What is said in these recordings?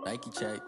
Nike check.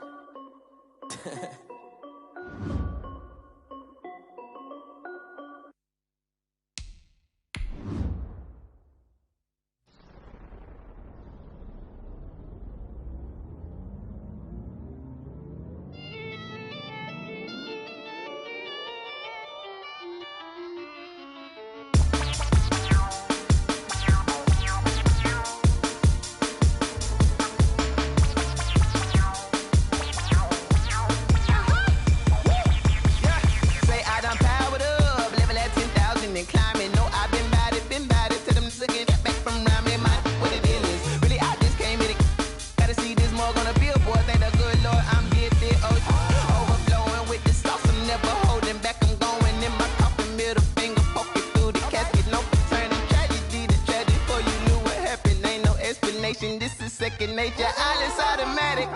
This is second nature, all is automatic.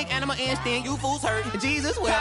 Animal instinct, you fools hurt. Jesus will.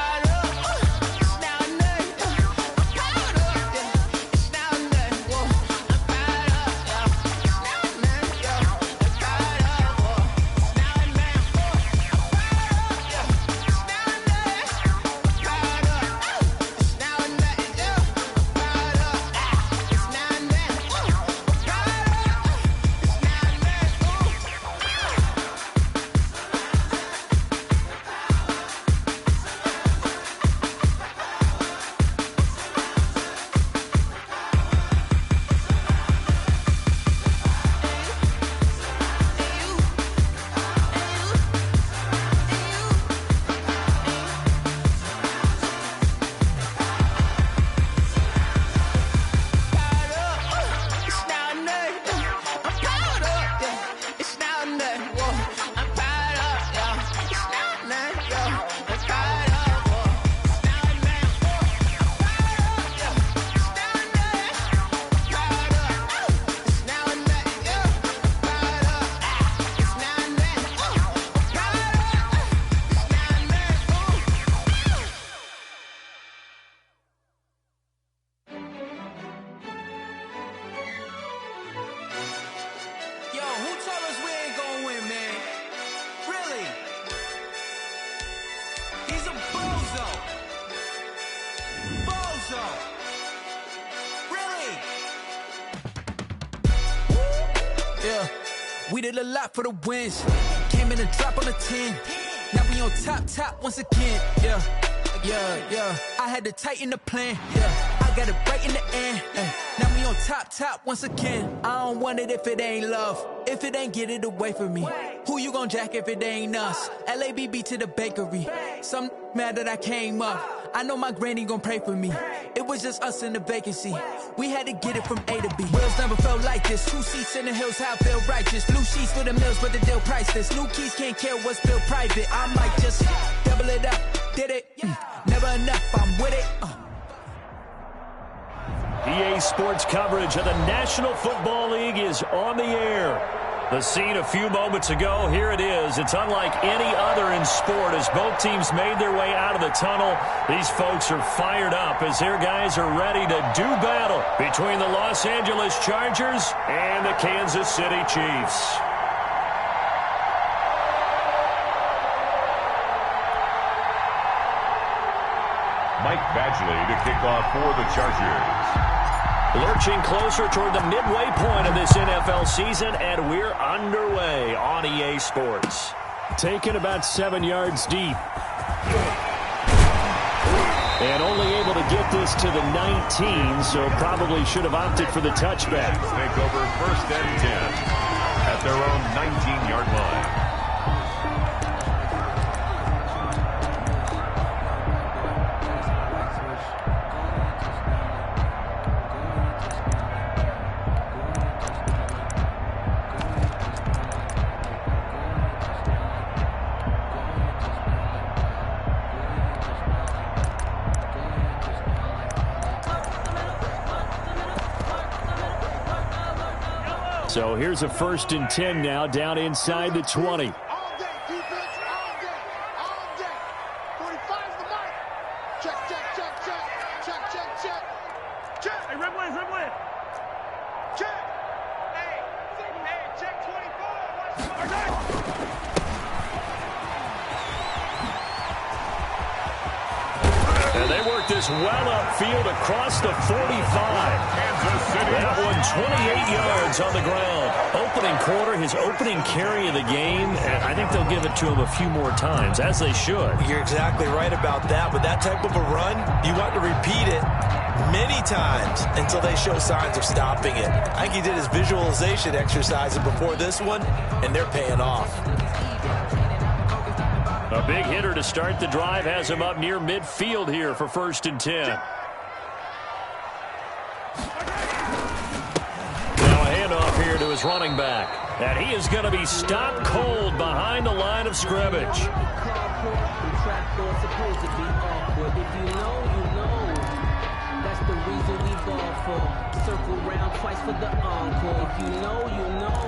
Yeah, we did a lot for the wins. Came in a drop on a 10. Now we on top once again. Yeah. I had to tighten the plan. Yeah, I got it right in the end. Now we on top once again. I don't want it if it ain't love. If it ain't, get it away from me. Who you gon' jack if it ain't us? LABB to the bakery. Some mad that I came up. I know my granny gon' pray for me. It was just us in the vacancy. We had to get it from A to B. Wheels never felt like this. 2 seats in the hills, how I feel righteous. Blue sheets for the mills, but the deal priceless. New keys can't care what's built private. I might just double it up. Did it? Never enough, I'm with it. EA Sports coverage of the National Football League is on the air. The scene a few moments ago, here it is. It's unlike any other in sport as both teams made their way out of the tunnel. These folks are fired up as their guys are ready to do battle between the Los Angeles Chargers and the Kansas City Chiefs. Mike Badgley to kick off for the Chargers. Lurching closer toward the midway point of this NFL season, and we're underway on EA Sports. Taken about 7 yards deep. And only able to get this to the 19, so probably should have opted for the touchback. Take over 1st and 10 at their own 19-yard line. So here's a 1st and 10 now, down inside the 20. All day, defense, all day, all day. 45's the mark. Check, check, check, check, check, check, check. Check. Hey, red wave, red wave. Check. Hey, check 24. And they work this well upfield across the 45. That one 28 yards on the ground. Opening quarter, his opening carry of the game, and I think they'll give it to him a few more times, as they should. You're exactly right about that. With that type of a run, you want to repeat it many times until they show signs of stopping it. I think he did his visualization exercises before this one, and they're paying off. A big hitter to start the drive has him up near midfield here for 1st and 10. Now a handoff here to his running back. And he is going to be stopped cold behind the line of scrimmage. Circle round twice for the encore. If you know, you know.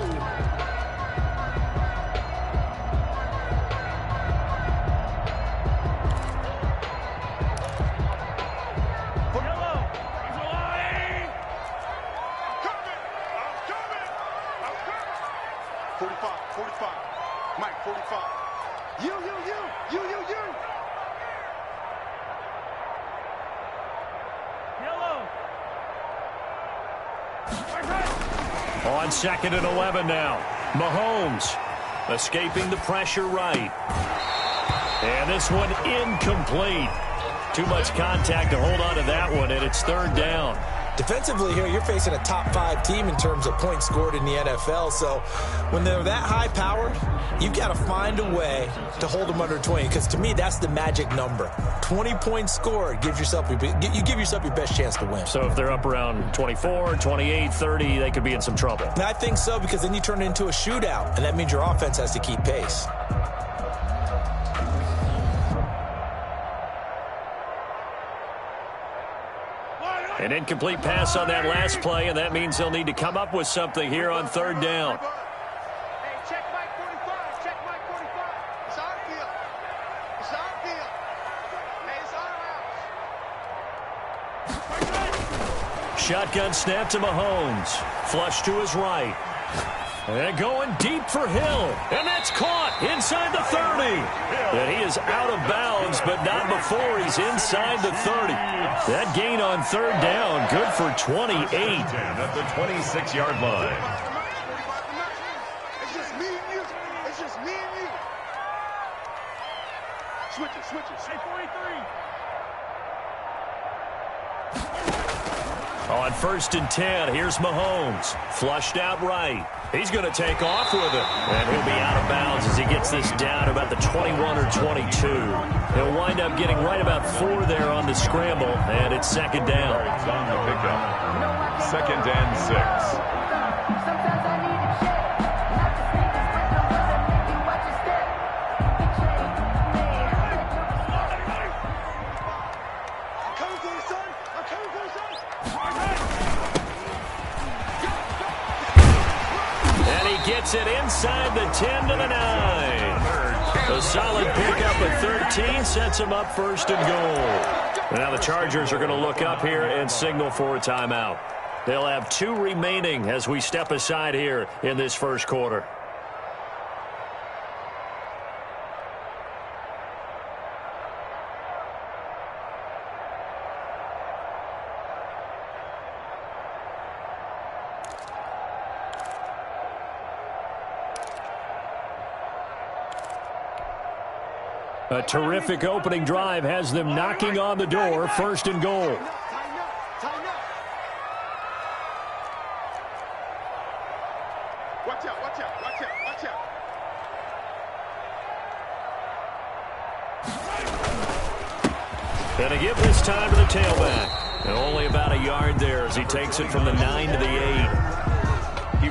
On 2nd and 11 now. Mahomes escaping the pressure right. And this one incomplete. Too much contact to hold on to that one, and it's 3rd down. Defensively here, you're facing a top-5 team in terms of points scored in the NFL. So when they're that high-powered, you've got to find a way to hold them under 20. Because to me, that's the magic number. 20 points scored gives yourself you give yourself your best chance to win. So if they're up around 24, 28, 30, they could be in some trouble. And I think so, because then you turn it into a shootout, and that means your offense has to keep pace. An incomplete pass on that last play, and that means they'll need to come up with something here on 3rd down. Hey, check Mike 45. Check Mike 45. It's our deal. It's our deal. Hey, it's our house. Shotgun snap to Mahomes. Flush to his right. And going deep for Hill. And that's caught inside the 30. And he is out of bounds, but not before he's inside the 30. That gain on 3rd down, good for 28. At the 26-yard line. It's just me and you. It's just me and you. Switch it, switch it. Say 43. On 1st and 10, here's Mahomes. Flushed out right. He's going to take off with it. And he'll be out of bounds as he gets this down about the 21 or 22. He'll wind up getting right about 4 there on the scramble, and it's 2nd down. It's on the pickup. 2nd and 6. Gets it inside the 10 to the 9. A solid pickup at 13 sets him up 1st and goal. Now the Chargers are going to look up here and signal for a timeout. They'll have 2 remaining as we step aside here in this 1st quarter. A terrific opening drive has them knocking on the door, 1st and goal. Tighten up, tighten up. Watch out, watch out, watch out, watch out. Gonna give this time to the tailback. And only about a yard there as he takes it from the 9 to the 8.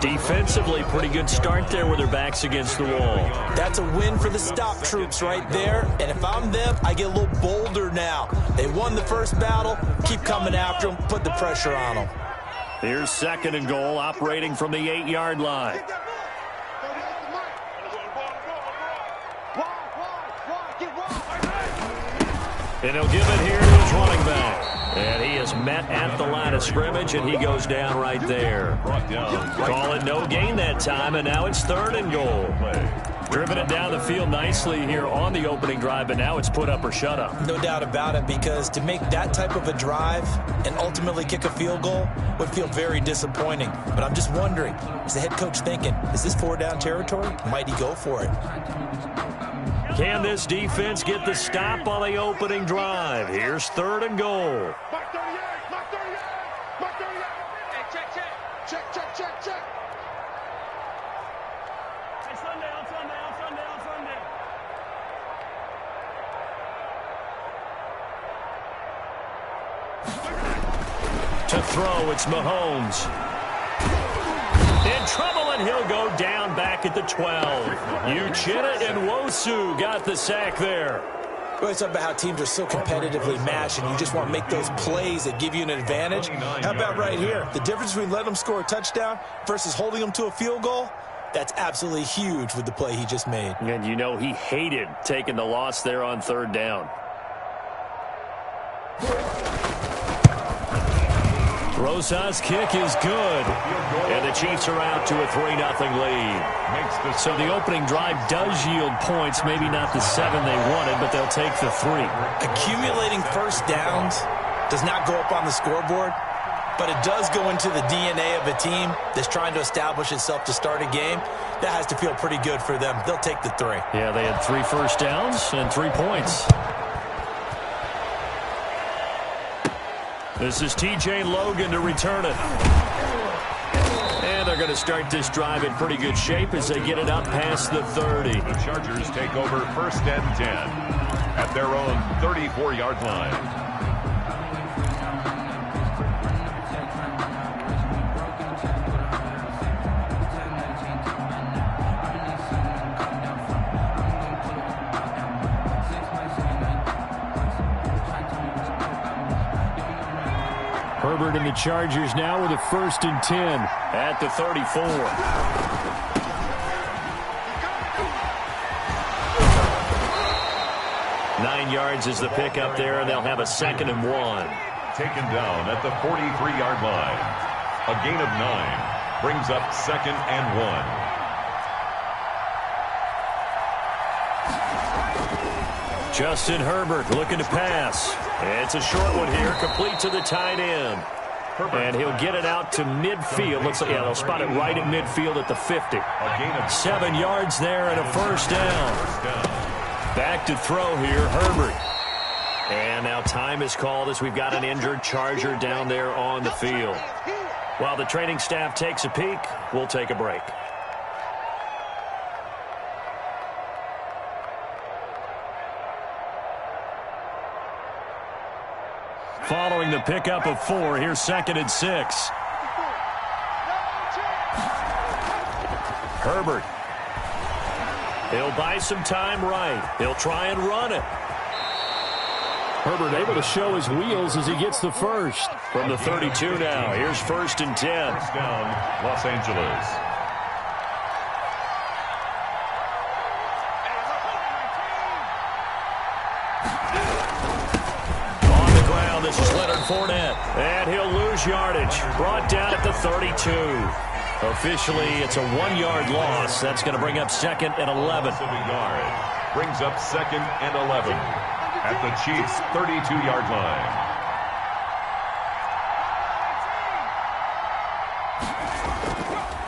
Defensively, pretty good start there with their backs against the wall. That's a win for the stop troops right there. And if I'm them, I get a little bolder now. They won the first battle. Keep coming after them. Put the pressure on them. Here's 2nd and goal, operating from the 8-yard line. And he'll give it here to his running back. And he is met at the line of scrimmage, and he goes down right there. Call it no gain that time, and now it's 3rd and goal. Driven it down the field nicely here on the opening drive, but now it's put up or shut up. No doubt about it, because to make that type of a drive and ultimately kick a field goal would feel very disappointing. But I'm just wondering, is the head coach thinking, is this 4-down territory? Might he go for it? Can this defense get the stop on the opening drive? Here's 3rd and goal. Mark 38, Mark 38, Mark 38. Hey, check. Hey, Sunday. To throw, it's Mahomes. In trouble, and he'll go down back at the 12. Uchenna and Nwosu got the sack there. We always talk about how teams are so competitively matched, and you just want to make those plays that give you an advantage. How about right here? The difference between letting them score a touchdown versus holding them to a field goal, that's absolutely huge with the play he just made. And you know he hated taking the loss there on 3rd down. Rosa's kick is good. And the Chiefs are out to a 3-0 lead. So the opening drive does yield points. Maybe not the 7 they wanted, but they'll take the 3. Accumulating first downs does not go up on the scoreboard, but it does go into the DNA of a team that's trying to establish itself to start a game. That has to feel pretty good for them. They'll take the 3. Yeah, they had 3 first downs and 3 points. This is T.J. Logan to return it. And they're going to start this drive in pretty good shape as they get it up past the 30. The Chargers take over 1st and 10 at their own 34-yard line. Herbert and the Chargers now with a 1st and 10 at the 34. 9 yards is the pickup there, and they'll have a 2nd and 1. Taken down at the 43-yard line. A gain of 9 brings up 2nd and 1. Justin Herbert looking to pass. It's a short one here, complete to the tight end. And he'll get it out to midfield. Looks like, yeah, they'll spot it right at midfield at the 50. 7 yards there and a 1st down. Back to throw here, Herbert. And now time is called as we've got an injured Charger down there on the field. While the training staff takes a peek, we'll take a break. Following the pickup of 4, here's 2nd and 6. Herbert. He'll buy some time right. He'll try and run it. Herbert able to show his wheels as he gets the 1st. From the 32 now, here's 1st and 10. First down, Los Angeles. This is Leonard Fournette, and he'll lose yardage. Brought down at the 32. Officially, it's a 1-yard loss. That's going to bring up 2nd and 11. Brings up 2nd and 11 at the Chiefs' 32-yard line.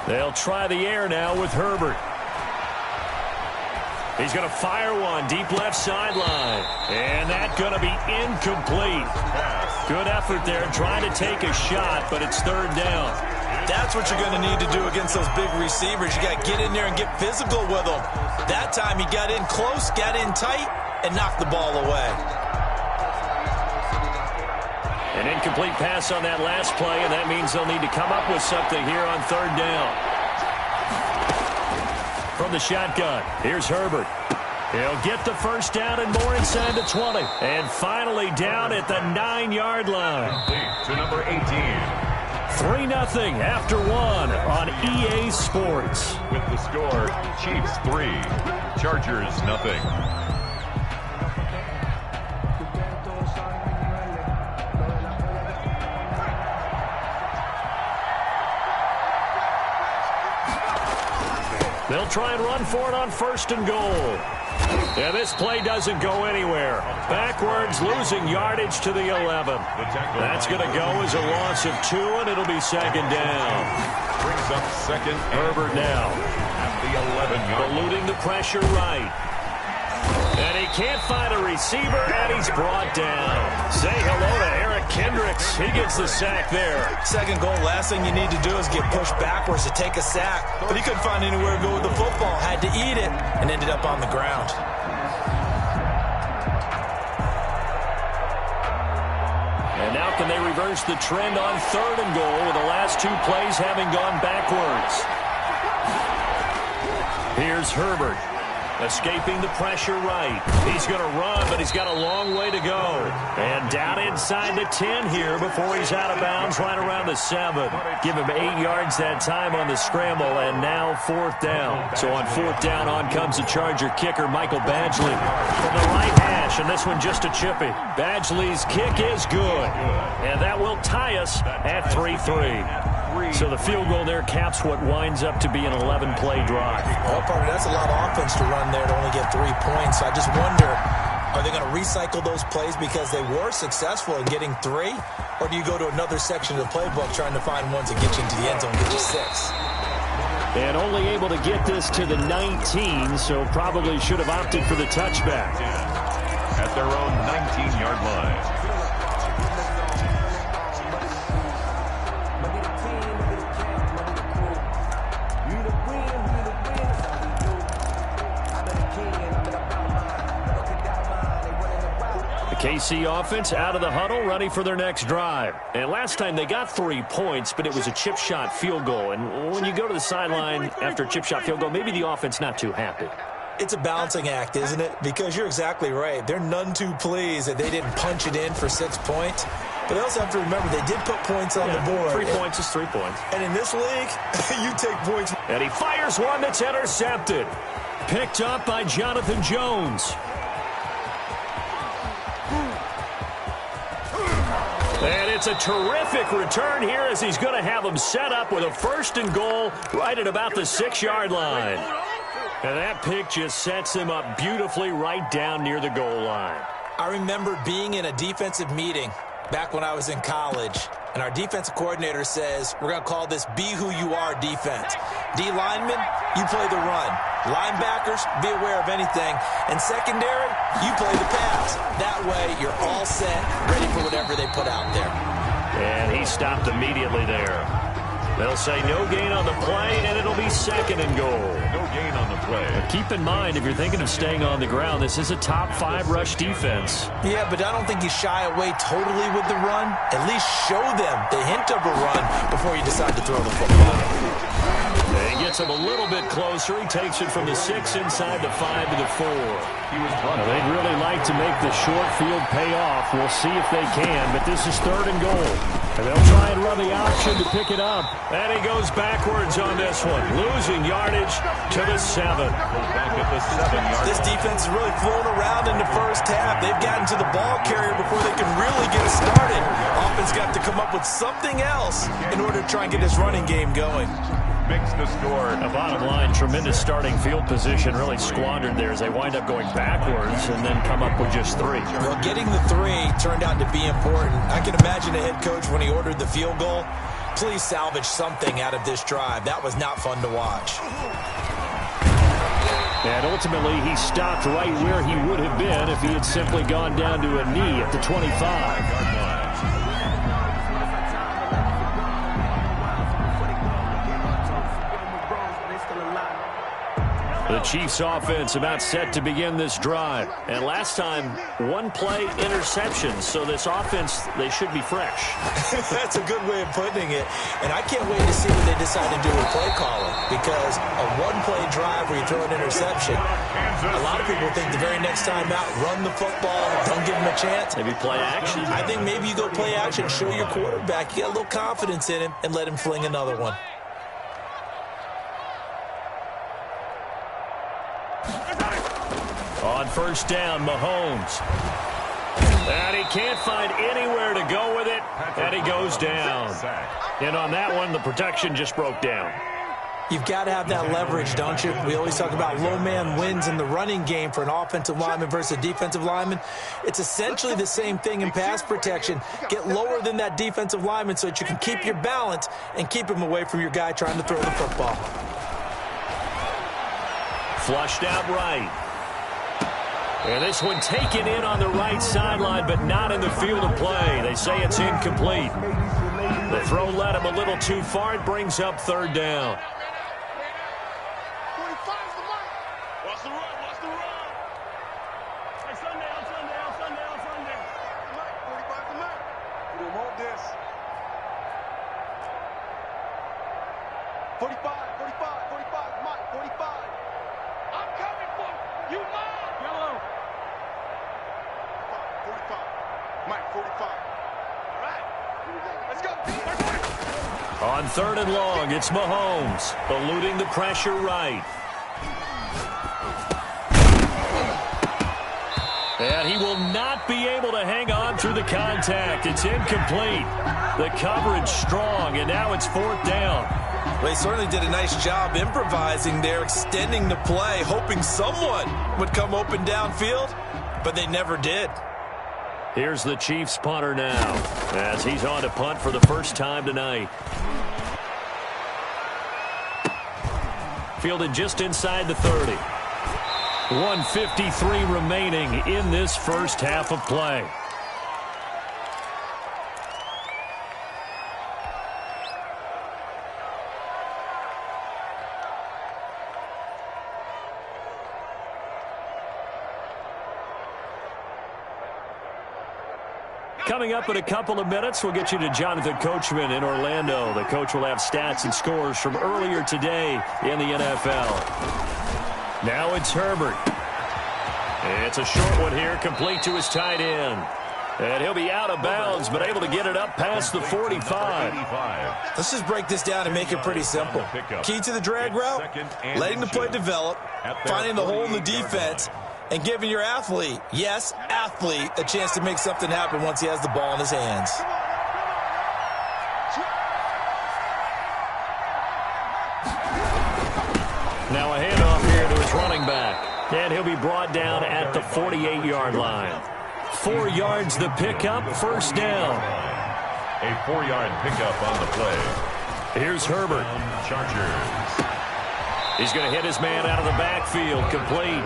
They'll try the air now with Herbert. He's going to fire one deep left sideline. And that's going to be incomplete. Good effort there trying to take a shot, but it's 3rd down. That's what you're going to need to do against those big receivers. You got to get in there and get physical with them. That time he got in close, got in tight, and knocked the ball away. An incomplete pass on that last play, and that means they'll need to come up with something here on 3rd down. From the shotgun, here's Herbert. He'll get the 1st down and more inside the 20. And finally down at the 9-yard line. To number 18. 3-0 after one on EA Sports. With the score, Chiefs 3, Chargers 0. They'll try and run for it on 1st and goal. And this play doesn't go anywhere. Backwards, losing yardage to the 11. That's going to go as a loss of 2, and it'll be 2nd down. Brings up 2nd. Herbert now at the 11-yard line. eluding the pressure right. And he can't find a receiver, and he's brought down. Say hello to Eric Kendricks. He gets the sack there. 2nd goal, last thing you need to do is get pushed backwards to take a sack. But he couldn't find anywhere to go with the football. Had to eat it and ended up on the ground. And now can they reverse the trend on 3rd and goal with the last 2 plays having gone backwards? Here's Herbert. Escaping the pressure right. He's going to run, but he's got a long way to go. And down inside the 10 here before he's out of bounds right around the 7. Give him 8 yards that time on the scramble, and now 4th down. So on 4th down, on comes the Charger kicker, Michael Badgley, from the right hash, and this one just a chippy. Badgley's kick is good, and that will tie us at 3-3. So the field goal there caps what winds up to be an 11-play drive. Well, partner, that's a lot of offense to run there to only get 3 points. So I just wonder, are they going to recycle those plays because they were successful in getting 3? Or do you go to another section of the playbook trying to find ones that get you into the end zone and get you 6? And only able to get this to the 19, so probably should have opted for the touchback. At their own 19-yard line. KC offense out of the huddle, ready for their next drive. And last time they got 3 points, but it was a chip shot field goal. And when you go to the sideline after a chip shot field goal, maybe the offense not too happy. It's a balancing act, isn't it? Because you're exactly right. They're none too pleased that they didn't punch it in for 6 points. But they also have to remember they did put points on the board. 3 points is 3 points. And in this league, you take points. And he fires one that's intercepted. Picked up by Jonathan Jones. And it's a terrific return here as he's going to have them set up with a 1st and goal right at about the 6-yard line. And that pick just sets him up beautifully right down near the goal line. I remember being in a defensive meeting back when I was in college, and our defensive coordinator says, we're going to call this Be Who You Are defense. D linemen, you play the run. Linebackers, be aware of anything. And secondary, you play the pass. That way, you're all set, ready for whatever they put out there. And he stopped immediately there. They'll say no gain on the play, and it'll be 2nd and goal. No gain on the play. But keep in mind, if you're thinking of staying on the ground, this is a top 5 rush defense. Yeah, but I don't think you shy away totally with the run. At least show them the hint of a run before you decide to throw the football. And he gets him a little bit closer. He takes it from the 6 inside the 5 to the 4. They'd really like to make the short field pay off. We'll see if they can, but this is 3rd and goal. And they'll try and run the option to pick it up. And he goes backwards on this one, losing yardage to the 7. Back at the 7-yard. This defense is really flown around in the first half. They've gotten to the ball carrier before they can really get started. Offense got to come up with something else in order to try and get this running game going. Makes the score. The bottom line, tremendous starting field position, really squandered there as they wind up going backwards and then come up with just 3. Well, getting the 3 turned out to be important. I can imagine a head coach when he ordered the field goal, please salvage something out of this drive. That was not fun to watch. And ultimately, he stopped right where he would have been if he had simply gone down to a knee at the 25. The Chiefs offense about set to begin this drive. And last time, one-play interception. So this offense, they should be fresh. That's a good way of putting it. And I can't wait to see what they decide to do with play calling. Because a one-play drive where you throw an interception, a lot of people think the very next time out, run the football, don't give him a chance. Maybe play action. I think maybe you go play action, show your quarterback, you get a little confidence in him, and let him fling another one. On first down, Mahomes. And he can't find anywhere to go with it, and he goes down. And on that one, the protection just broke down. You've got to have that leverage, don't you? We always talk about low man wins in the running game for an offensive lineman versus a defensive lineman. It's essentially the same thing in pass protection. Get lower than that defensive lineman so that you can keep your balance and keep him away from your guy trying to throw the football. Flushed out right. And this one taken in on the right sideline, but not in the field of play. They say it's incomplete. The throw led him a little too far. It brings up third down. 45's the mark. Watch the run, watch the run. Hey, Sunday. Mike, 45's the mark. We don't want this. 45, Mike, 45. I'm coming for you, Mike. Yellow. 45. Mike, 45. All right. Let's go. On third and long, it's Mahomes, eluding the pressure right. And he will not be able to hang on through the contact. It's incomplete. The coverage strong, and now it's fourth down. Well, he certainly did a nice job improvising there, extending the play, hoping someone would come open downfield, but they never did. Here's the Chiefs punter now, as he's on to punt for the first time tonight. Fielded just inside the 30. 1:53 remaining in this first half of play. Coming up in a couple of minutes, we'll get you to Jonathan Coachman in Orlando. The coach will have stats and scores from earlier today in the NFL. Now it's Herbert. It's a short one here, complete to his tight end. And he'll be out of bounds, but able to get it up past the 45. Let's just break this down and make it pretty simple. Key to the drag route, letting the play develop, finding the hole in the defense, and giving your athlete, yes, athlete, a chance to make something happen once he has the ball in his hands. Now a handoff here to his running back. And he'll be brought down at the 48-yard line. 4 yards the pickup, first down. A 4-yard pickup on the play. Here's Herbert. Chargers. He's going to hit his man out of the backfield, complete.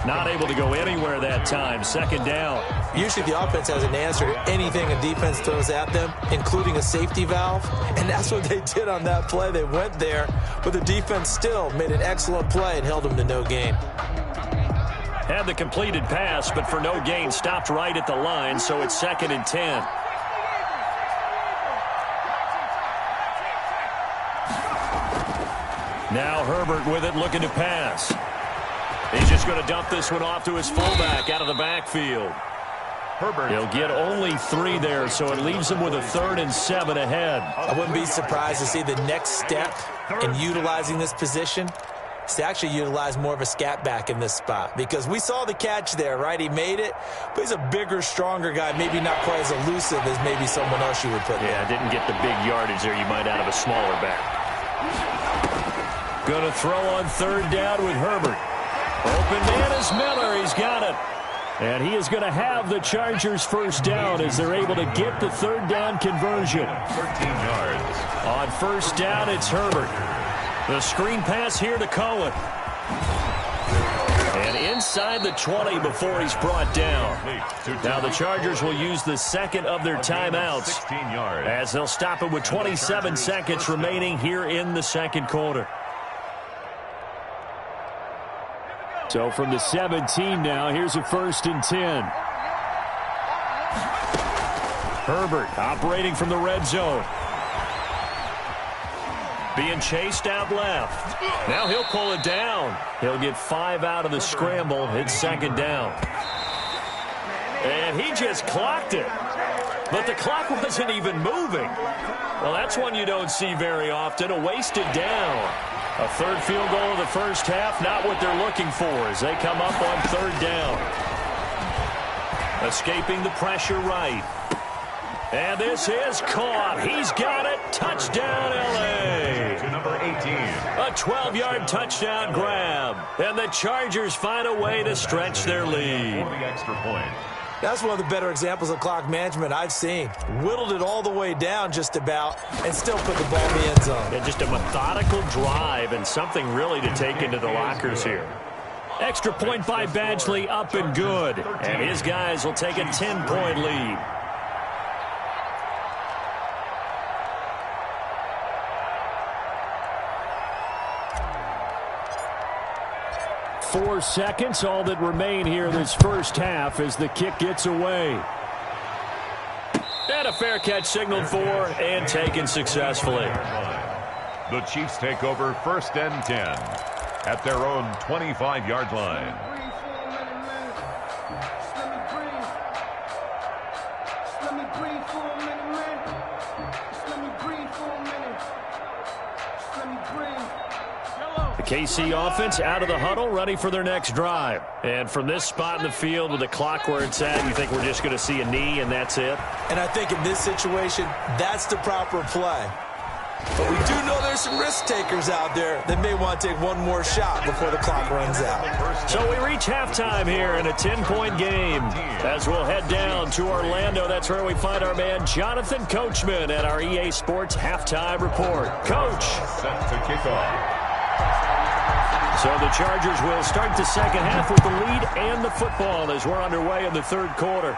Not able to go anywhere that time. Second down. Usually the offense has an answer to anything a defense throws at them, including a safety valve. And that's what they did on that play. They went there, but the defense still made an excellent play and held them to no gain. Had the completed pass, but for no gain, stopped right at the line, so it's 2nd and 10. Now Herbert with it, looking to pass. He's just going to dump this one off to his fullback out of the backfield. Herbert. He'll get only 3 there, so it leaves him with a 3rd and 7 ahead. I wouldn't be surprised to see the next step in utilizing this position is to actually utilize more of a scat back in this spot, because we saw the catch there, right? He made it, but he's a bigger, stronger guy, maybe not quite as elusive as maybe someone else you would put there. Yeah, didn't get the big yardage there you might out of a smaller back. Going to throw on 3rd down with Herbert. Open man is Miller. He's got it. And he is going to have the Chargers first down as they're able to get the 3rd down conversion. 13 yards. On first down, it's Herbert. The screen pass here to Cohen. And inside the 20 before he's brought down. Now the Chargers will use the second of their timeouts 16 yards. as they'll stop it with 27 seconds remaining here in the second quarter. So from the 17 now, here's a 1st and 10. Herbert operating from the red zone. Being chased out left. Now he'll pull it down. He'll get 5 out of the scramble. It's 2nd down. And he just clocked it. But the clock wasn't even moving. Well, that's one you don't see very often. A wasted down. A 3rd field goal of the first half. Not what they're looking for as they come up on 3rd down. Escaping the pressure right. And this is caught. He's got it. Touchdown, L.A. To number 18. A 12-yard touchdown grab. And the Chargers find a way to stretch their lead. For the extra point. That's one of the better examples of clock management I've seen. Whittled it all the way down just about and still put the ball in the end zone. Yeah, just a methodical drive and something really to take into the lockers here. Extra point by Badgley, up and good. And his guys will take a 10-point lead. 4 seconds, all that remain here this first half as the kick gets away. And a fair catch signaled for and taken successfully. The Chiefs take over 1st and 10 at their own 25-yard line. KC offense out of the huddle, ready for their next drive. And from this spot in the field with the clock where it's at, you think we're just going to see a knee and that's it? And I think in this situation, that's the proper play. But we do know there's some risk takers out there that may want to take one more shot before the clock runs out. So we reach halftime here in a 10-point game. As we'll head down to Orlando, that's where we find our man Jonathan Coachman at our EA Sports Halftime Report. Coach. Set to kick off. So the Chargers will start the second half with the lead and the football as we're underway in the 3rd quarter.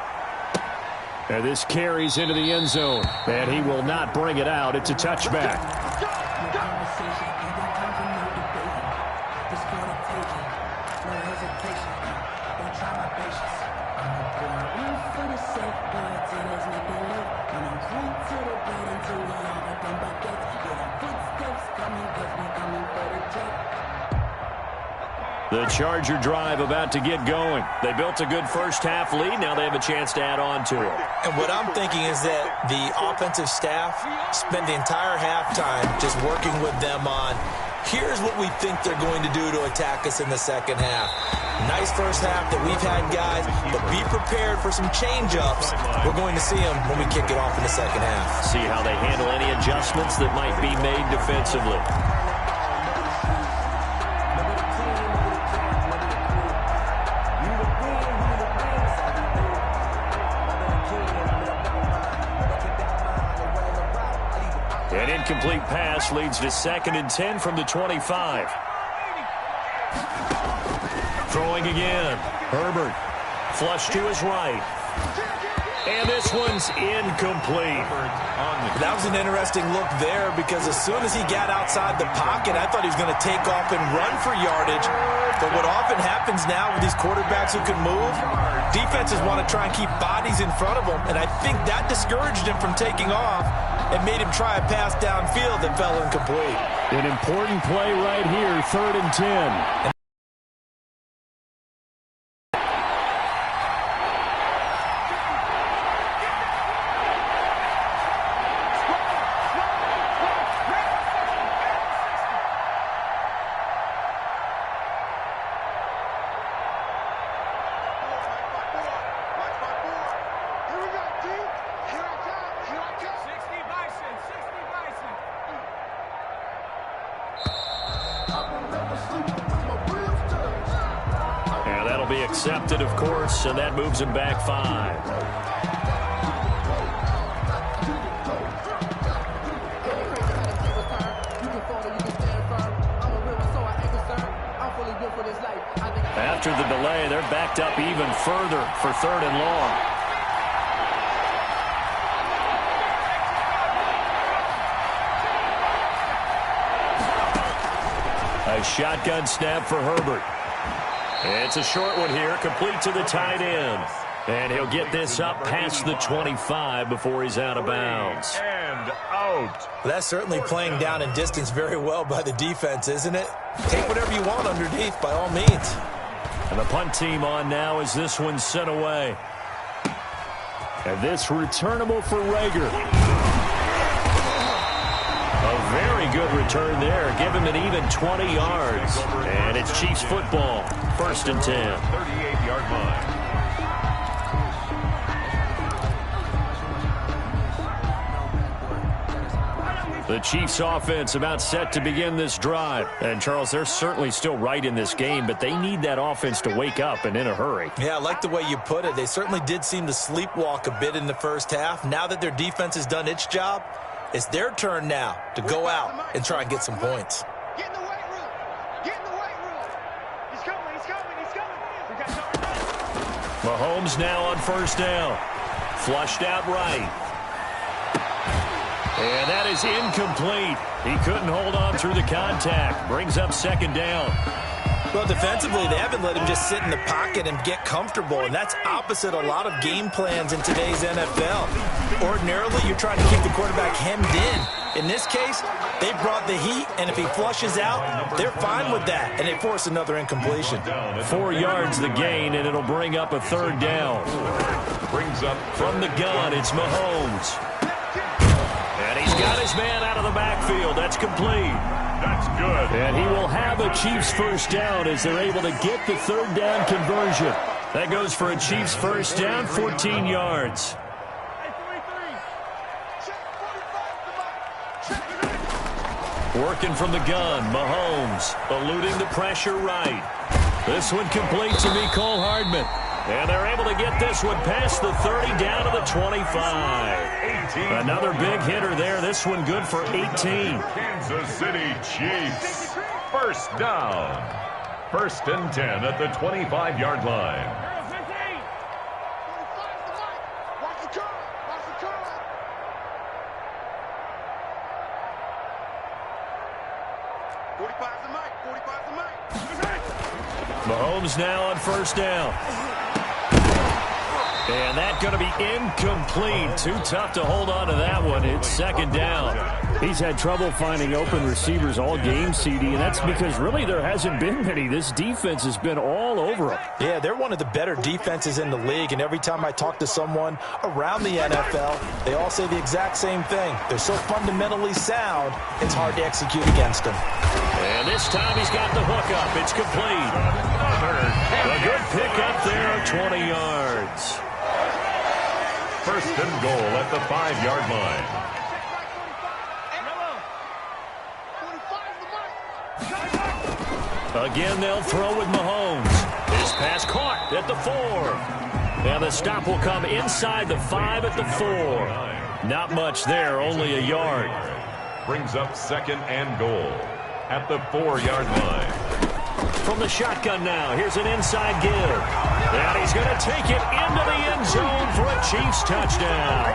And this carries into the end zone. And he will not bring it out. It's a touchback. The Charger drive about to get going. They built a good first half lead. Now they have a chance to add on to it. And what I'm thinking is that the offensive staff spent the entire halftime just working with them on, here's what we think they're going to do to attack us in the second half. Nice first half that we've had, guys, but be prepared for some change-ups. We're going to see them when we kick it off in the second half. See how they handle any adjustments that might be made defensively. An incomplete pass leads to 2nd and 10 from the 25. Throwing again. Herbert. Flush to his right. And this one's incomplete. That was an interesting look there because as soon as he got outside the pocket, I thought he was going to take off and run for yardage. But what often happens now with these quarterbacks who can move, defenses want to try and keep bodies in front of them. And I think that discouraged him from taking off and made him try a pass downfield that fell incomplete. An important play right here, 3rd and 10. Be accepted, of course, and that moves him back 5. After the delay, they're backed up even further for 3rd and long. A shotgun snap for Herbert. It's a short one here, complete to the tight end. And he'll get this up past the 25 before he's out of bounds. And out. That's certainly playing down in distance very well by the defense, isn't it? Take whatever you want underneath, by all means. And the punt team on now as this one's sent away. And this returnable for Rager. A very good return there. Give him an even 20 yards. And it's Chiefs football. 1st and 10. 38-yard line. The Chiefs offense about set to begin this drive. And, Charles, they're certainly still right in this game, but they need that offense to wake up and in a hurry. Yeah, I like the way you put it. They certainly did seem to sleepwalk a bit in the first half. Now that their defense has done its job, it's their turn now to go out and try and get some points. Get in the weight room. Get in the weight room. He's coming. He's coming. He's coming. We got something. Mahomes now on 1st down. Flushed out right. And that is incomplete. He couldn't hold on through the contact. Brings up 2nd down. Well, defensively, they haven't let him just sit in the pocket and get comfortable, and that's opposite a lot of game plans in today's NFL. Ordinarily, you're trying to keep the quarterback hemmed in. In this case, they brought the heat, and if he flushes out, they're fine with that, and they force another incompletion. 4 yards the gain, and it'll bring up a 3rd down. Brings up From the gun, it's Mahomes. And he's got his man out of the backfield. That's complete. That's good. And he will have a Chiefs 1st down as they're able to get the 3rd down conversion. That goes for a Chiefs 1st down, 14 yards. Working from the gun, Mahomes eluding the pressure right. This one complete to Mecole Hardman. And they're able to get this one past the 30 down to the 25. Another big hitter there. This one good for 18. Kansas City Chiefs. 1st down. 1st and 10 at the 25-yard line. Watch the curve. Watch the curve. Mahomes now on 1st down. And that's going to be incomplete. Too tough to hold on to that one. It's 2nd down. He's had trouble finding open receivers all game, CD, and that's because really there hasn't been many. This defense has been all over him. Yeah, they're one of the better defenses in the league, and every time I talk to someone around the NFL, they all say the exact same thing. They're so fundamentally sound, it's hard to execute against them. And this time he's got the hook up. It's complete. A good pick up there, 20 yards. 1st and goal at the 5-yard line. Again, they'll throw with Mahomes. This pass caught at the 4. And the stop will come inside the 5 at the 4. Not much there, only a yard. Brings up 2nd and goal at the 4-yard line. From the shotgun now, here's an inside give. And he's going to take it into the end zone for a Chiefs touchdown.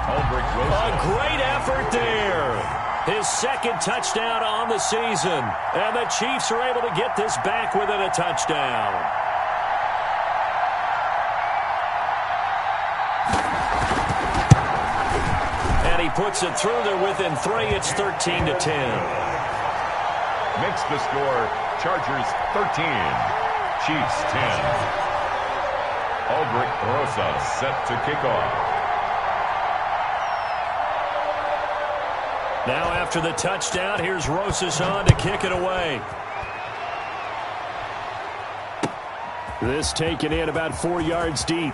A great effort there. His 2nd touchdown on the season. And the Chiefs are able to get this back within a touchdown. And he puts it through there within 3. It's 13-10. Makes the score Chargers 13, Chiefs 10. Aldrich Rosas set to kick off. Now after the touchdown, here's Rosas on to kick it away. This taken in about 4 yards deep.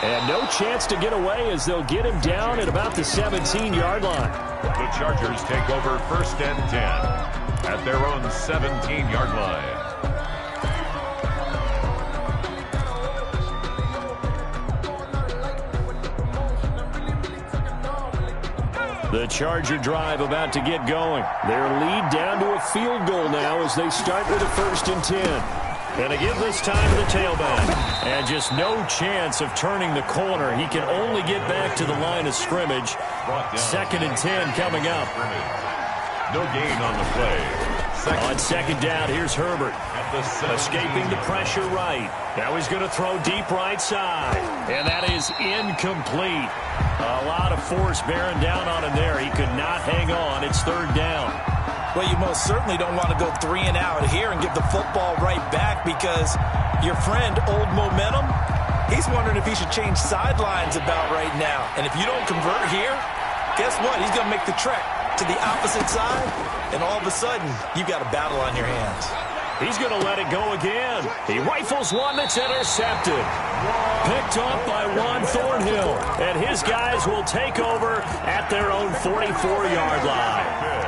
And no chance to get away as they'll get him down at about the 17-yard line. The Chargers take over 1st and 10 at their own 17-yard line. The Charger drive about to get going. Their lead down to a field goal now as they start with a 1st and 10. And to give this time to the tailback. And just no chance of turning the corner. He can only get back to the line of scrimmage. 2nd and 10 coming up. No gain on the play. On second down, here's Herbert. Escaping the pressure right. Now he's going to throw deep right side. And that is incomplete. A lot of force bearing down on him there. He could not hang on. It's third down. Well, you most certainly don't want to go 3 and out here and give the football right back, because your friend, Old Momentum, he's wondering if he should change sidelines about right now. And if you don't convert here, guess what? He's going to make the trek to the opposite side, and all of a sudden, you've got a battle on your hands. He's going to let it go again. He rifles one that's intercepted. Picked off by Juan Thornhill. And his guys will take over at their own 44-yard line.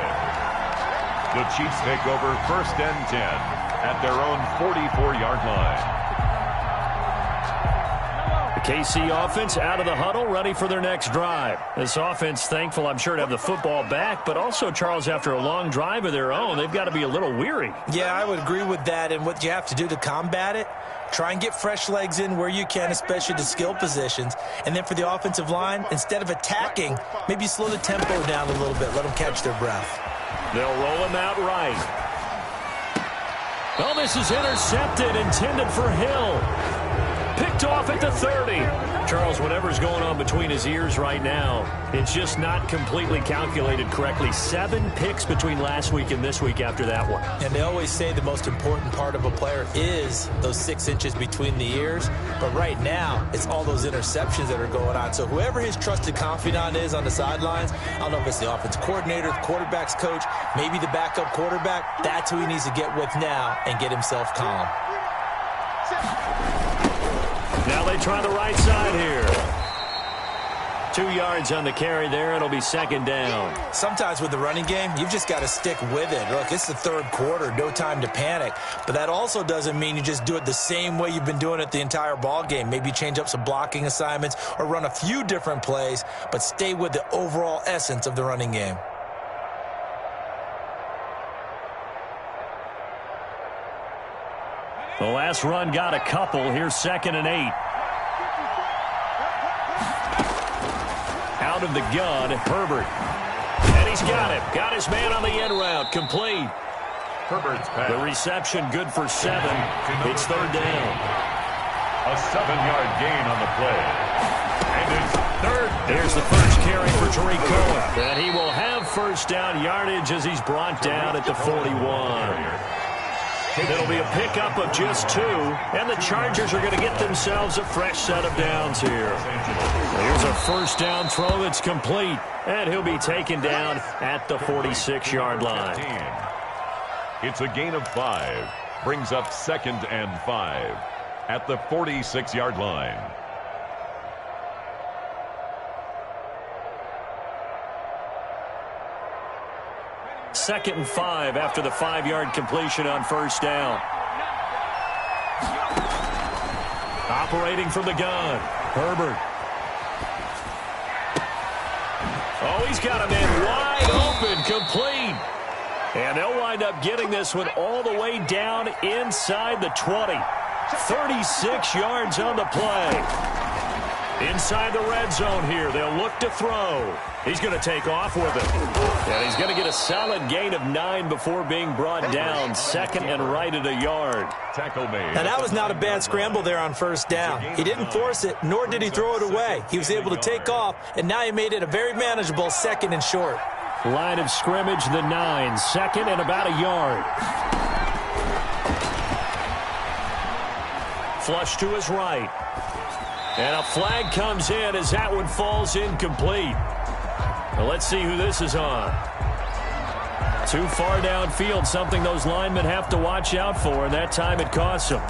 The Chiefs take over 1st and 10 at their own 44-yard line. The KC offense out of the huddle, ready for their next drive. This offense, thankful, I'm sure, to have the football back, but also, Charles, after a long drive of their own, they've got to be a little weary. Yeah, I would agree with that, and what you have to do to combat it, try and get fresh legs in where you can, especially the skill positions. And then for the offensive line, instead of attacking, maybe slow the tempo down a little bit, let them catch their breath. They'll roll him out right. Well, this is intercepted, intended for Hill. Picked off at the 30. Charles, whatever's going on between his ears right now, it's just not completely calculated correctly. 7 picks between last week and this week after that one. And they always say the most important part of a player is those 6 inches between the ears. But right now, it's all those interceptions that are going on. So whoever his trusted confidant is on the sidelines, I don't know if it's the offensive coordinator, the quarterback's coach, maybe the backup quarterback, that's who he needs to get with now and get himself calm. Now they try the right side here. 2 yards on the carry there. It'll be second down. Sometimes with the running game, you've just got to stick with it. Look, it's the third quarter, no time to panic. But that also doesn't mean you just do it the same way you've been doing it the entire ball game. Maybe change up some blocking assignments or run a few different plays, but stay with the overall essence of the running game. The last run got a couple. Here's 2nd and 8. Out of the gun, Herbert. And he's got it. Got his man on the end route. Complete. Herbert's pass. The reception good for 7. It's third down. A 7-yard gain on the play. And it's third. There's the first carry for Tariq Cohen. And he will have first down yardage as he's brought down at the 41. It'll be a pickup of just 2, and the Chargers are going to get themselves a fresh set of downs here. Here's a first down throw that's complete, and he'll be taken down at the 46-yard line. It's a gain of 5. Brings up 2nd and 5 at the 46-yard line. Second and 5 after the 5-yard completion on first down. Operating from the gun, Herbert. Oh, he's got a man wide open, complete. And they'll wind up getting this one all the way down inside the 20. 36 yards on the play. Inside the red zone here, they'll look to throw. He's going to take off with it. And he's going to get a solid gain of 9 before being brought down. 2nd and right at a yard. Tackle made. Now, that was not a bad scramble there on first down. He didn't force it, nor did he throw it away. He was able to take off, and now he made it a very manageable 2nd and short. Line of scrimmage, the 9. 2nd and about a yard. Flush to his right. And a flag comes in as that one falls incomplete. Well, let's see who this is on. Too far downfield, something those linemen have to watch out for, and that time it costs them.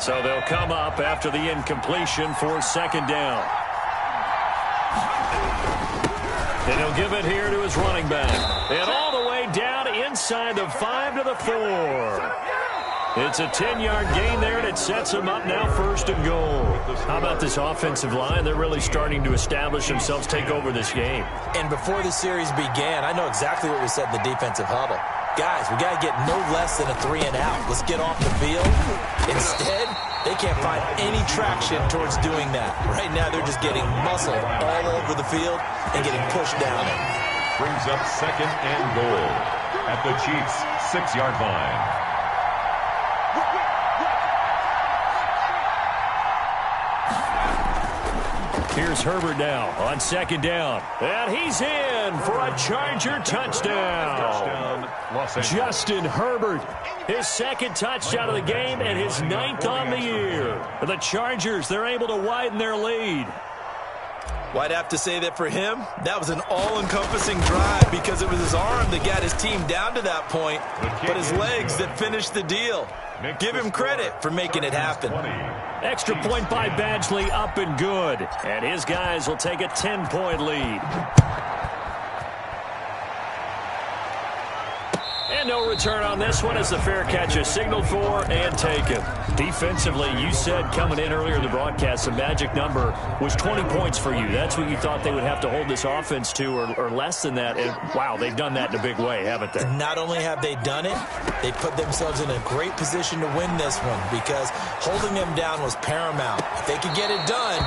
So they'll come up after the incompletion for second down. And he'll give it here to his running back. And all the way down inside the 5 to the 4. It's a 10-yard gain there, and it sets them up now 1st and goal. How about this offensive line? They're really starting to establish themselves, take over this game. And before the series began, I know exactly what we said in the defensive huddle. Guys, we got to get no less than a 3-and-out. Let's get off the field. Instead, they can't find any traction towards doing that. Right now, they're just getting muscled all over the field and getting pushed down it. Brings up 2nd and goal at the Chiefs' 6-yard line. Here's Herbert now on 2nd down. And he's in for a Charger touchdown. Justin Herbert, his 2nd touchdown of the game and his 9th on the year. The Chargers, they're able to widen their lead. Well, I'd have to say that for him, that was an all-encompassing drive because it was his arm that got his team down to that point, but his legs that finished the deal. Give him credit for making it happen. Extra point by Badgley, up and good. And his guys will take a 10-point lead. And no return on this one as the fair catch is signaled for and taken. Defensively, you said coming in earlier in the broadcast, the magic number was 20 points for you. That's what you thought they would have to hold this offense to or less than that. And, wow, they've done that in a big way, haven't they? Not only have they done it, they put themselves in a great position to win this one because holding them down was paramount. If they could get it done,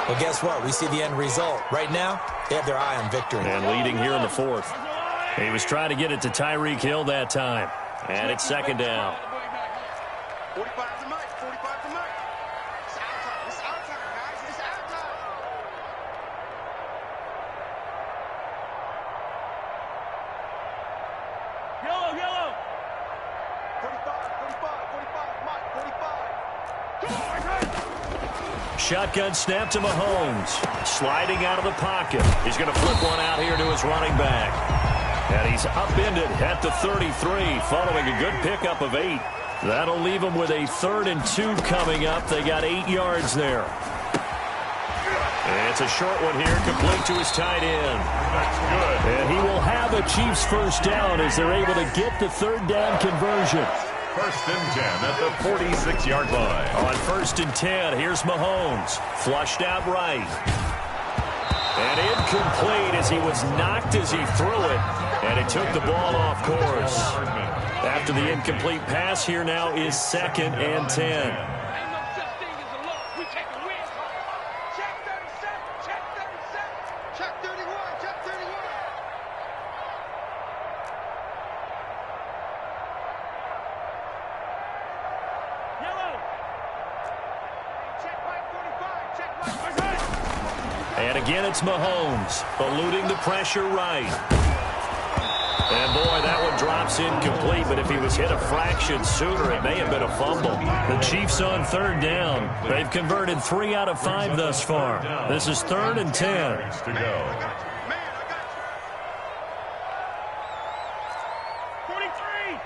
well, guess what? We see the end result. Right now, they have their eye on victory. And leading here in the 4th. He was trying to get it to Tyreek Hill that time. And it's 2nd down. 45 to Mike. 45 to Mike. It's our time. It's our time, guys. It's our time. Yellow. 45, Mike. 45. Shotgun snap to Mahomes. Sliding out of the pocket. He's going to flip one out here to his running back. And he's upended at the 33, following a good pickup of 8. That'll leave him with a 3rd and 2 coming up. They got 8 yards there. And it's a short one here, complete to his tight end. That's good. And he will have a Chiefs 1st down as they're able to get the 3rd down conversion. 1st and 10 at the 46-yard line. On 1st and 10, here's Mahomes. Flushed out right. And incomplete as he was knocked as he threw it. And it took the ball off course. After the incomplete pass, here now is 2nd and 10. Check 31. Yellow. Check Mike 45. Check Mike 45. And again, it's Mahomes, eluding the pressure right. And, boy, that one drops incomplete, but if he was hit a fraction sooner, it may have been a fumble. The Chiefs on 3rd down. They've converted 3 out of 5 thus far. This is 3rd and 10. To go. Man, I got you. 43.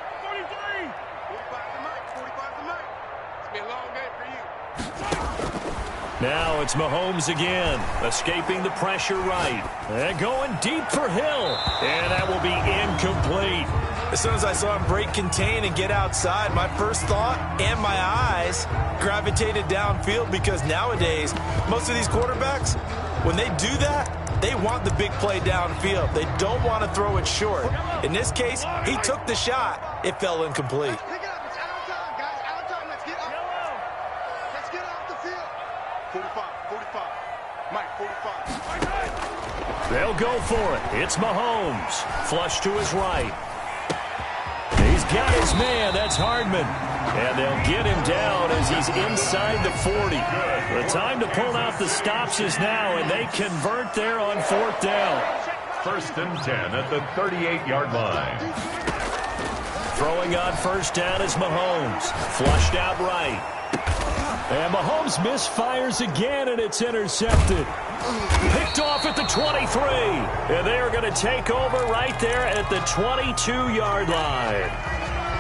45 to Mike. It's been a long day for you. Now it's Mahomes again, escaping the pressure right. And going deep for Hill. And that will be incomplete. As soon as I saw him break contain and get outside, my first thought and my eyes gravitated downfield because nowadays, most of these quarterbacks, when they do that, they want the big play downfield. They don't want to throw it short. In this case, he took the shot. It fell incomplete. Pick it up. It's our time, guys. Our time. Let's get up. Let's get off the field. 45. Mike, 45. They'll go for it. It's Mahomes. Flush to his right. He's got his man. That's Hardman. And they'll get him down as he's inside the 40. The time to pull out the stops is now, and they convert there on 4th down. 1st and 10 at the 38-yard line. Throwing on 1st down is Mahomes. Flushed out right. And Mahomes misfires again, and it's intercepted. Picked off at the 23. And they are going to take over right there at the 22-yard line.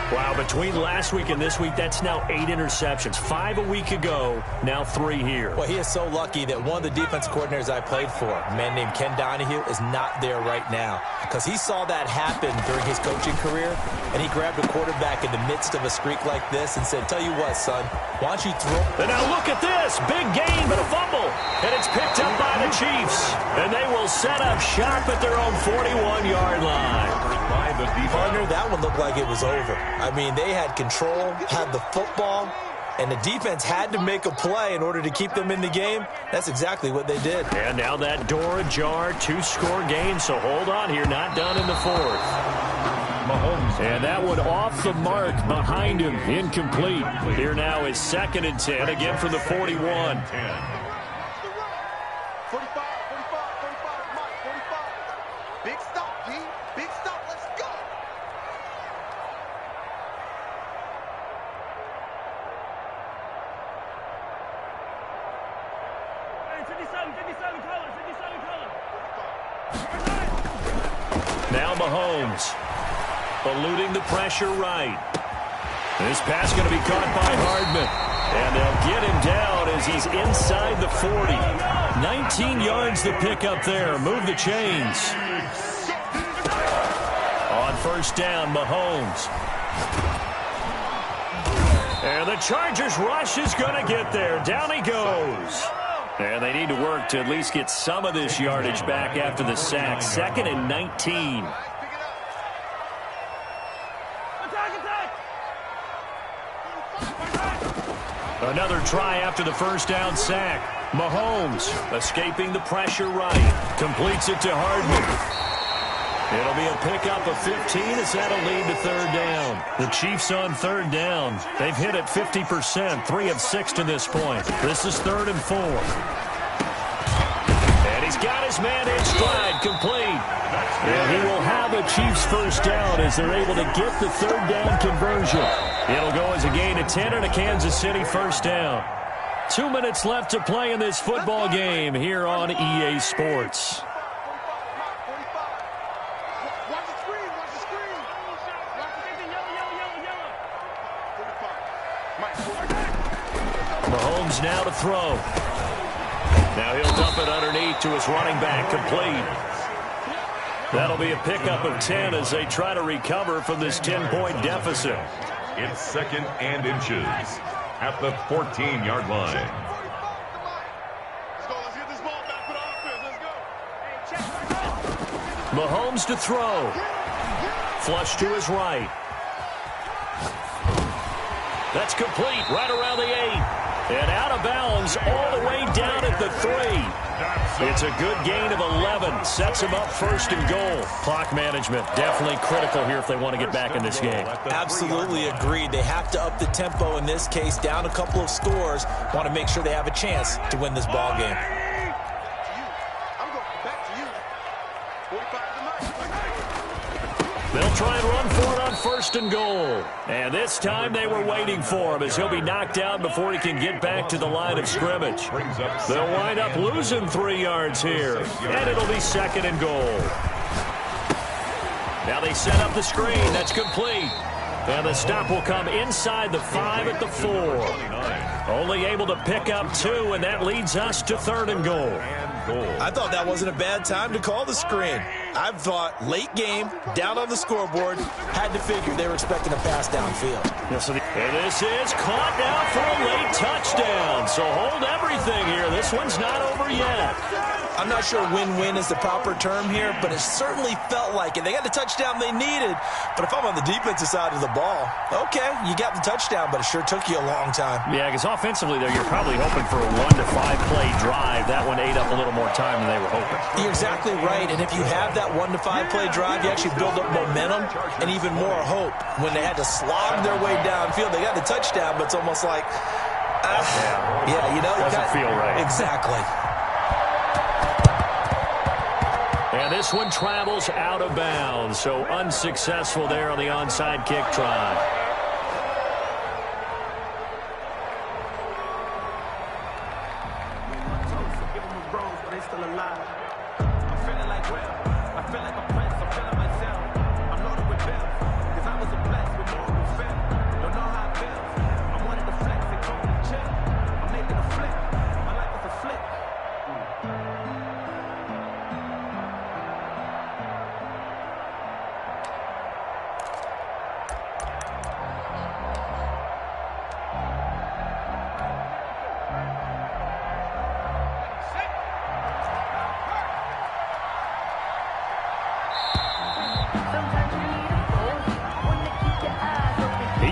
Wow, between last week and this week, that's now 8 interceptions. 5 a week ago, now 3 here. Well, he is so lucky that one of the defense coordinators I played for, a man named Ken Donahue, is not there right now. Because he saw that happen during his coaching career, and he grabbed a quarterback in the midst of a streak like this and said, tell you what, son, why don't you throw... And now look at this. Big gain, but a fumble. And it's picked up by the Chiefs. And they will set up shop at their own 41-yard line. Partner, that one looked like it was over. I mean, they had control, had the football, and the defense had to make a play in order to keep them in the game. That's exactly what they did. And now that door ajar, 2-score game, so hold on here, not done in the 4th. Mahomes. And that one off the mark behind him, incomplete. Here now is 2nd and 10, again from the 41. 45, 45, 45, Mike, 45. Big stop, D. Big stop. Let's go. Hey, 57 color. Now Mahomes, eluding the pressure right. This pass going to be caught by Hardman. And they'll get him down as he's inside the 40. 19 yards to pick up there. Move the chains. On 1st down, Mahomes. And the Chargers rush is going to get there. Down he goes. And they need to work to at least get some of this yardage back after the sack. 2nd and 19. Another try after the 1st down sack. Mahomes escaping the pressure right. Completes it to Hardman. It'll be a pickup of 15 as that'll lead to 3rd down. The Chiefs on 3rd down. They've hit it 50%, 3 of 6 to this point. This is 3rd and 4. And he's got his man in stride, complete. And he will have a Chiefs 1st down as they're able to get the 3rd down conversion. It'll go as a gain of 10 and a Kansas City 1st down. 2 minutes left to play in this football game here on EA Sports. Mahomes now to throw. Now he'll dump it underneath to his running back, complete. That'll be a pickup of 10 as they try to recover from this 10-point deficit. It's 2nd and inches at the 14-yard line. Let's go. Let's get this ball back for the offense. Let's go. Mahomes to throw. Flush to his right. That's complete right around the 8. And out of bounds all the way down at the 3. It's a good gain of 11. Sets him up 1st and goal. Clock management definitely critical here if they want to get back in this game. Absolutely agreed. They have to up the tempo in this case, down a couple of scores. Want to make sure they have a chance to win this ball game. I'm going back to you. 45 tonight. They'll try and run for it on 1st and goal. And this time they were waiting for him as he'll be knocked down before he can get back to the line of scrimmage. They'll wind up losing 3 yards here. And it'll be 2nd and goal. Now they set up the screen. That's complete. And the stop will come inside the 5 at the 4. Only able to pick up 2, and that leads us to 3rd and goal. I thought that wasn't a bad time to call the screen. I thought late game, down on the scoreboard, had to figure they were expecting a pass downfield. And this is caught now for a late touchdown. So hold everything here. This one's not over yet. I'm not sure win-win is the proper term here, but it certainly felt like it. They got the touchdown they needed, but if I'm on the defensive side of the ball, okay, you got the touchdown, but it sure took you a long time. Yeah, because offensively, though, you're probably hoping for a 1 to 5 play drive. That one ate up a little more time than they were hoping. You're exactly right, and if you have that 1 to 5 play drive, you actually build up momentum and even more hope. When they had to slog their way downfield, they got the touchdown, but it's almost like, yeah, you know, doesn't feel right. Exactly. And this one travels out of bounds, so unsuccessful there on the onside kick try.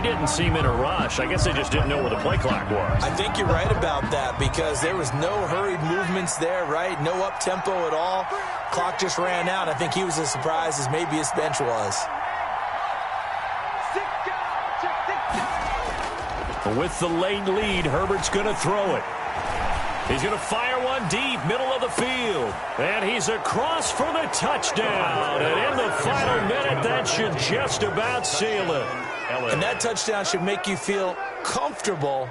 didn't seem in a rush. I guess they just didn't know what the play clock was. I think you're right about that because there was no hurried movements there, right? No up-tempo at all. Clock just ran out. I think he was as surprised as maybe his bench was. With the late lead, Herbert's going to throw it. He's going to fire one deep, middle of the field. And he's across for the touchdown. And in the final minute, that should just about seal it. And that touchdown should make you feel comfortable.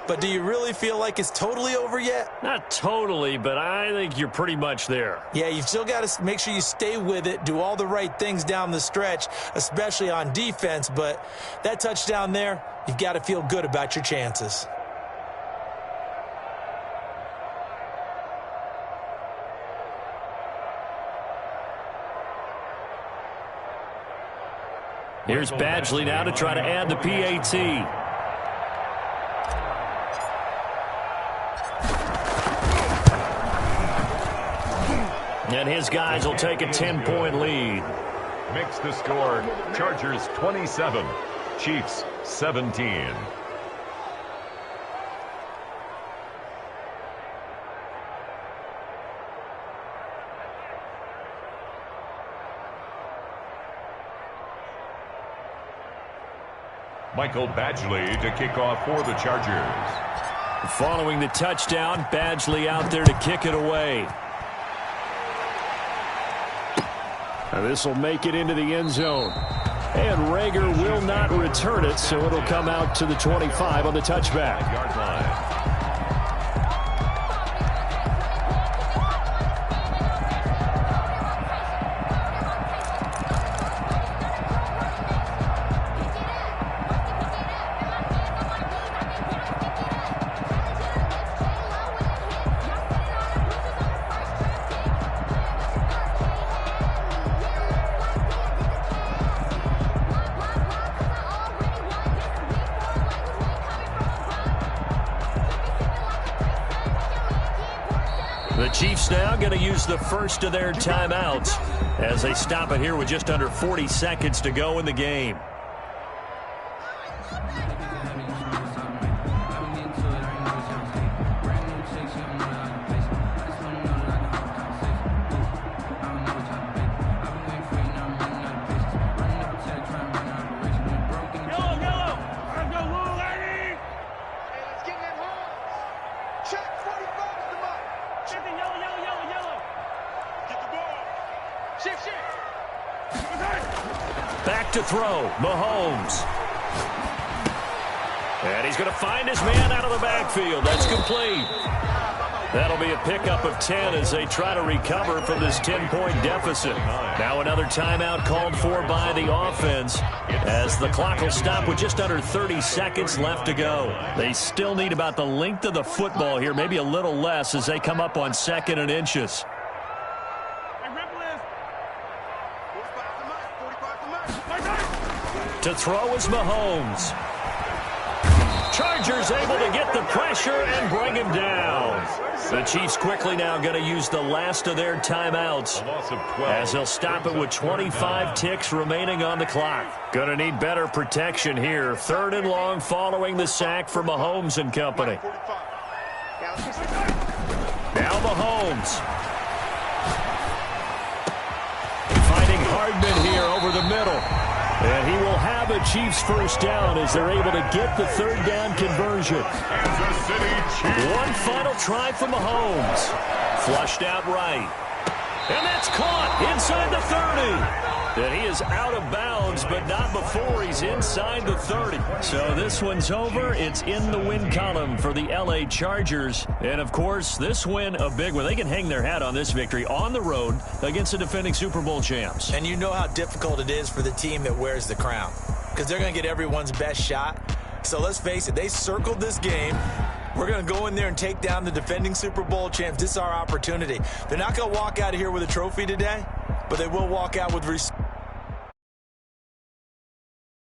But do you really feel like it's totally over yet? Not totally, but I think you're pretty much there. Yeah, you've still got to make sure you stay with it, do all the right things down the stretch, especially on defense. But that touchdown there, you've got to feel good about your chances. Here's Badgley now to try to add the PAT. And his guys will take a 10-point lead. Makes the score Chargers 27, Chiefs 17. Michael Badgley to kick off for the Chargers. Following the touchdown, Badgley out there to kick it away. And this will make it into the end zone. And Rager will not return it, so it'll come out to the 25 on the touchback. Yard line. The Chiefs now going to use the first of their timeouts as they stop it here with just under 40 seconds to go in the game. Back to throw, Mahomes. And he's going to find his man out of the backfield. That's complete. That'll be a pickup of 10 as they try to recover from this 10-point deficit. Now another timeout called for by the offense as the clock will stop with just under 30 seconds left to go. They still need about the length of the football here, maybe a little less as they come up on 2nd and inches. To throw is Mahomes. Chargers able to get the pressure and bring him down. The Chiefs quickly now going to use the last of their timeouts as they'll stop it with 25 ticks remaining on the clock. Going to need better protection here. 3rd and long following the sack for Mahomes and company. Now Mahomes. Finding Hardman here over the middle. And he will have a Chiefs first down as they're able to get the 3rd down conversion. Kansas City Chiefs. One final try for Mahomes. Flushed out right. And that's caught inside the 30. And he is out of bounds, but not before he's inside the 30. So this one's over. It's in the win column for the LA Chargers. And, of course, this win, a big one. They can hang their hat on this victory on the road against the defending Super Bowl champs. And you know how difficult it is for the team that wears the crown because they're going to get everyone's best shot. So let's face it, they circled this game. We're going to go in there and take down the defending Super Bowl champs. This is our opportunity. They're not going to walk out of here with a trophy today, but they will walk out with respect.